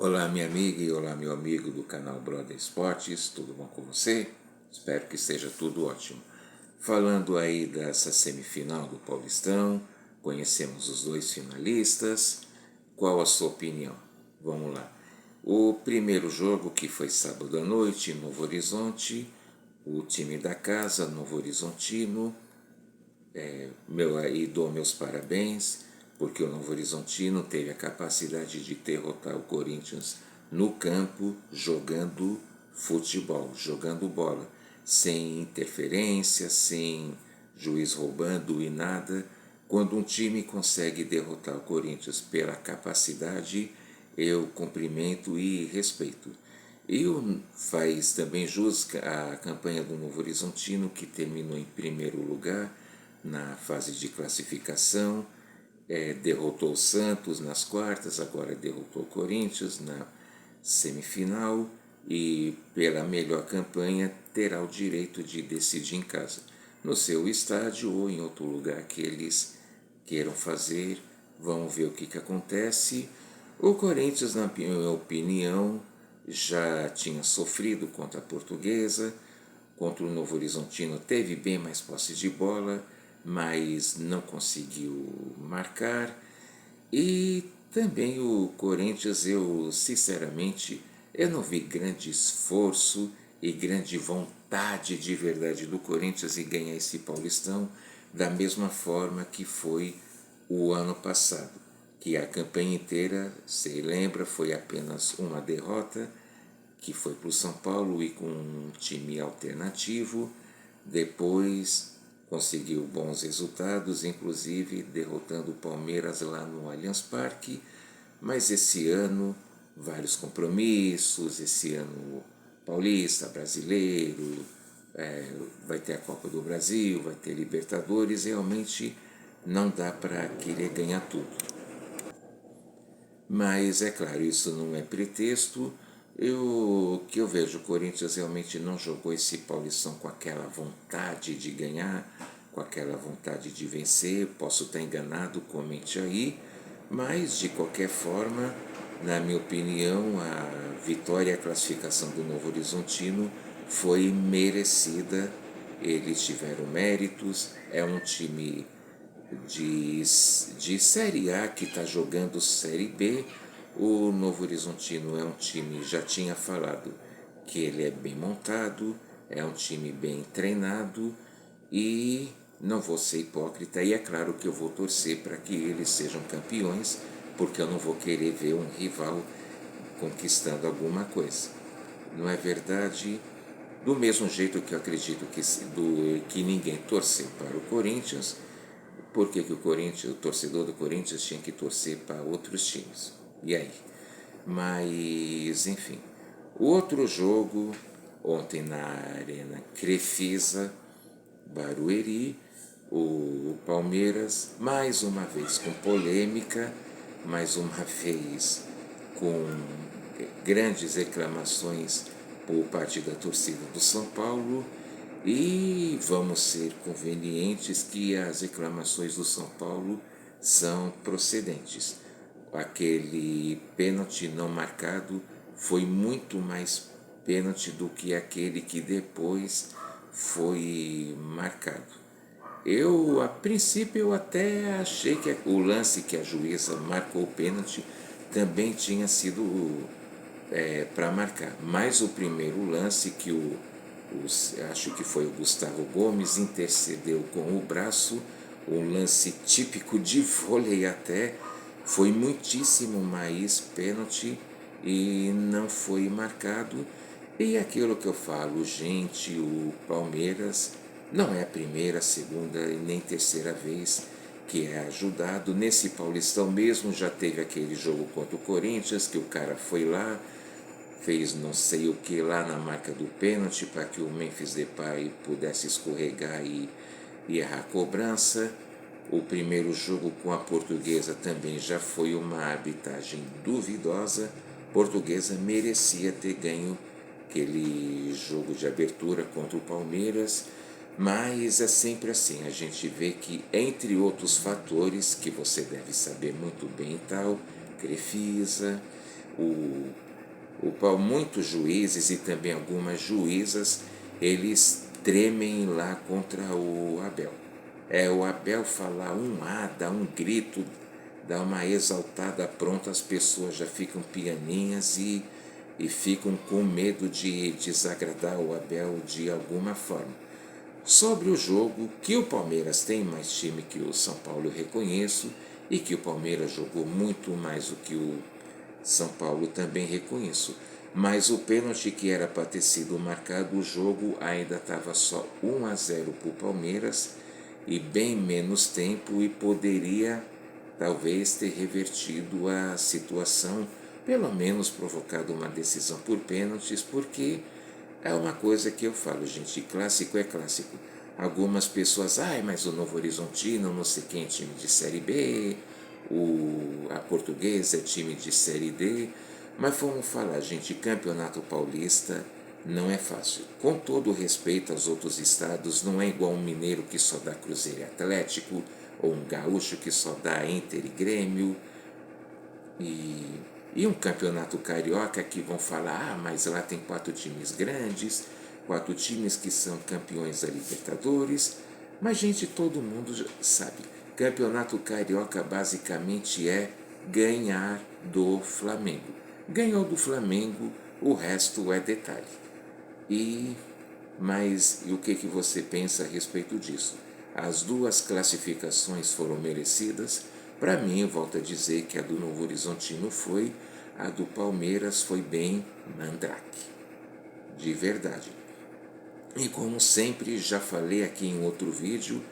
Olá, minha amiga e olá, meu amigo do canal Brother Esportes, tudo bom com você? Espero que esteja tudo ótimo. Falando aí dessa semifinal do Paulistão, conhecemos os dois finalistas. Qual a sua opinião? Vamos lá. O primeiro jogo, que foi sábado à noite, em Novo Horizonte, o time da casa, Novo Horizontino, aí dou meus parabéns, porque o Novo Horizontino teve a capacidade de derrotar o Corinthians no campo, jogando futebol, jogando bola, sem interferência, sem juiz roubando e nada. Quando um time consegue derrotar o Corinthians pela capacidade, eu cumprimento e respeito. E faz também jus a campanha do Novo Horizontino, que terminou em primeiro lugar na fase de classificação, derrotou o Santos nas quartas, agora derrotou o Corinthians na semifinal e, pela melhor campanha, terá o direito de decidir em casa, no seu estádio ou em outro lugar que eles queiram fazer. Vamos ver o que acontece. O Corinthians, na minha opinião, já tinha sofrido contra a Portuguesa, contra o Novo Horizontino teve bem mais posse de bola, mas não conseguiu marcar. E também o Corinthians, eu sinceramente, eu não vi grande esforço e grande vontade de verdade do Corinthians em ganhar esse Paulistão, da mesma forma que foi o ano passado, que a campanha inteira, se lembra, foi apenas uma derrota, que foi para o São Paulo e com um time alternativo. Depois conseguiu bons resultados, inclusive derrotando o Palmeiras lá no Allianz Parque. Mas esse ano, vários compromissos, esse ano paulista, brasileiro, vai ter a Copa do Brasil, vai ter Libertadores, realmente não dá para querer ganhar tudo. Mas é claro, isso não é pretexto. Que eu vejo, o Corinthians realmente não jogou esse Paulistão com aquela vontade de ganhar, com aquela vontade de vencer. Posso estar enganado, comente aí, mas de qualquer forma, na minha opinião, a vitória e a classificação do Novo Horizontino foi merecida. Eles tiveram méritos, é um time de Série A que está jogando Série B. O Novo Horizontino é um time, já tinha falado, que ele é bem montado, é um time bem treinado e não vou ser hipócrita, e é claro que eu vou torcer para que eles sejam campeões, porque eu não vou querer ver um rival conquistando alguma coisa. Não é verdade? Do mesmo jeito que eu acredito que ninguém torceu para o Corinthians, porque que o torcedor do Corinthians tinha que torcer para outros times. E aí? Mas, enfim. O outro jogo, ontem na Arena Crefisa, Barueri, o Palmeiras, mais uma vez com polêmica, mais uma vez com grandes reclamações por parte da torcida do São Paulo. E vamos ser convenientes que as reclamações do São Paulo são procedentes. Aquele pênalti não marcado foi muito mais pênalti do que aquele que depois foi marcado. A princípio, eu até achei que o lance que a juíza marcou o pênalti também tinha sido para marcar. Mas o primeiro lance que acho que foi o Gustavo Gomes, intercedeu com o braço, um lance típico de vôlei até, foi muitíssimo mais pênalti e não foi marcado. E aquilo que eu falo, gente, o Palmeiras não é a primeira, segunda e nem terceira vez que é ajudado. Nesse Paulistão mesmo já teve aquele jogo contra o Corinthians, que o cara foi lá, fez não sei o que lá na marca do pênalti para que o Memphis Depay pudesse escorregar e errar a cobrança. O primeiro jogo com a Portuguesa também já foi uma arbitragem duvidosa. Portuguesa merecia ter ganho aquele jogo de abertura contra o Palmeiras, mas é sempre assim, a gente vê que, entre outros fatores que você deve saber muito bem e tal, Crefisa, Muitos juízes e também algumas juízas, eles tremem lá contra o Abel. O Abel falar um dá um grito, dá uma exaltada, pronto, as pessoas já ficam pianinhas e ficam com medo de desagradar o Abel de alguma forma. Sobre o jogo, que o Palmeiras tem mais time que o São Paulo, eu reconheço, e que o Palmeiras jogou muito mais do que o São Paulo, também reconheço. Mas o pênalti que era para ter sido marcado, o jogo ainda estava só 1-0 para o Palmeiras e bem menos tempo, e poderia talvez ter revertido a situação, pelo menos provocado uma decisão por pênaltis, porque é uma coisa que eu falo, gente, clássico é clássico. Algumas pessoas, mas o Novo Horizontino, não sei quem, é time de Série B, a Portuguesa é time de Série D, mas vamos falar, gente, Campeonato Paulista não é fácil. Com todo respeito aos outros estados, não é igual um mineiro que só dá Cruzeiro e Atlético, ou um gaúcho que só dá Inter e Grêmio, e um campeonato carioca que vão falar, mas lá tem 4 times grandes, 4 times que são campeões da Libertadores. Mas, gente, todo mundo sabe, campeonato carioca basicamente é ganhar do Flamengo. Ganhou do Flamengo, o resto é detalhe. Mas o que você pensa a respeito disso? As duas classificações foram merecidas. Para mim, eu volto a dizer que a do Novo Horizontino foi, a do Palmeiras foi bem mandrake, de verdade. E como sempre, já falei aqui em outro vídeo,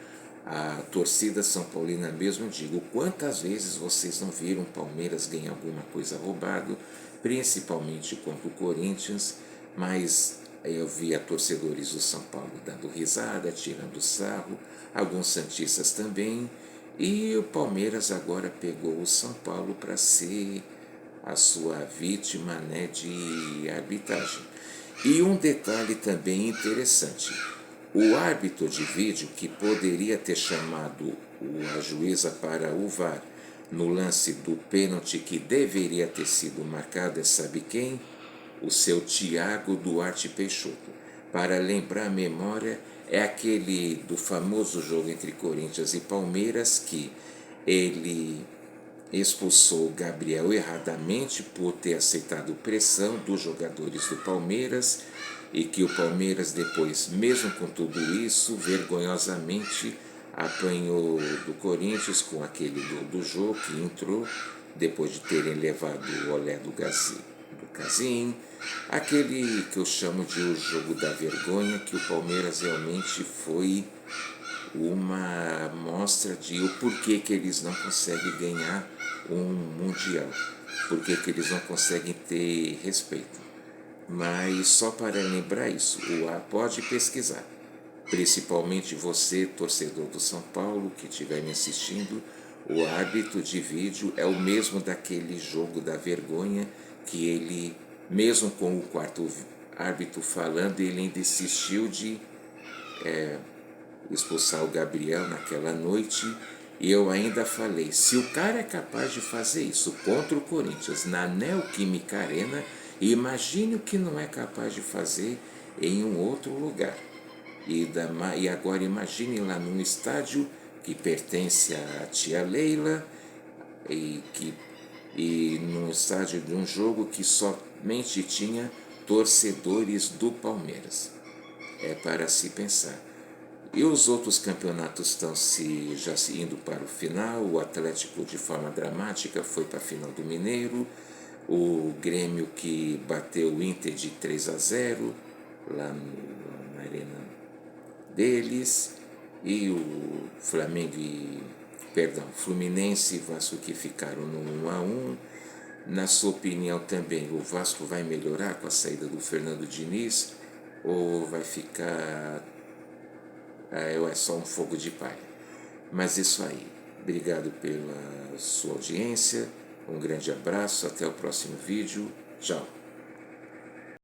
a torcida São Paulina mesmo, digo, quantas vezes vocês não viram Palmeiras ganhar alguma coisa roubado, principalmente contra o Corinthians, mas eu via torcedores do São Paulo dando risada, tirando sarro, alguns santistas também, e o Palmeiras agora pegou o São Paulo para ser a sua vítima, de arbitragem. E um detalhe também interessante, o árbitro de vídeo, que poderia ter chamado a juíza para o VAR no lance do pênalti que deveria ter sido marcado, sabe quem? O seu Thiago Duarte Peixoto. Para lembrar a memória, é aquele do famoso jogo entre Corinthians e Palmeiras, que ele expulsou o Gabriel erradamente por ter aceitado pressão dos jogadores do Palmeiras, e que o Palmeiras depois, mesmo com tudo isso, vergonhosamente apanhou do Corinthians com aquele do jogo que entrou depois de terem levado o olé do Casim, aquele que eu chamo de o jogo da vergonha, que o Palmeiras realmente foi uma mostra de o porquê que eles não conseguem ganhar um mundial, porquê que eles não conseguem ter respeito. Mas só para lembrar isso, pode pesquisar, principalmente você, torcedor do São Paulo, que estiver me assistindo, o árbitro de vídeo é o mesmo daquele jogo da vergonha, que ele, mesmo com o quarto árbitro falando, ele ainda insistiu de expulsar o Gabriel naquela noite. E eu ainda falei, se o cara é capaz de fazer isso contra o Corinthians na Neoquímica Arena, imagine o que não é capaz de fazer em um outro lugar. E agora imagine lá num estádio que pertence à tia Leila, e num estádio de um jogo que somente tinha torcedores do Palmeiras. É para se pensar. E os outros campeonatos estão já indo para o final. O Atlético, de forma dramática, foi para a final do Mineiro. O Grêmio, que bateu o Inter de 3-0 lá na arena deles. E o Fluminense e Vasco, que ficaram no 1-1. Na sua opinião também, o Vasco vai melhorar com a saída do Fernando Diniz ou vai ficar é só um fogo de palha? Mas isso aí. Obrigado pela sua audiência. Um grande abraço. Até o próximo vídeo. Tchau.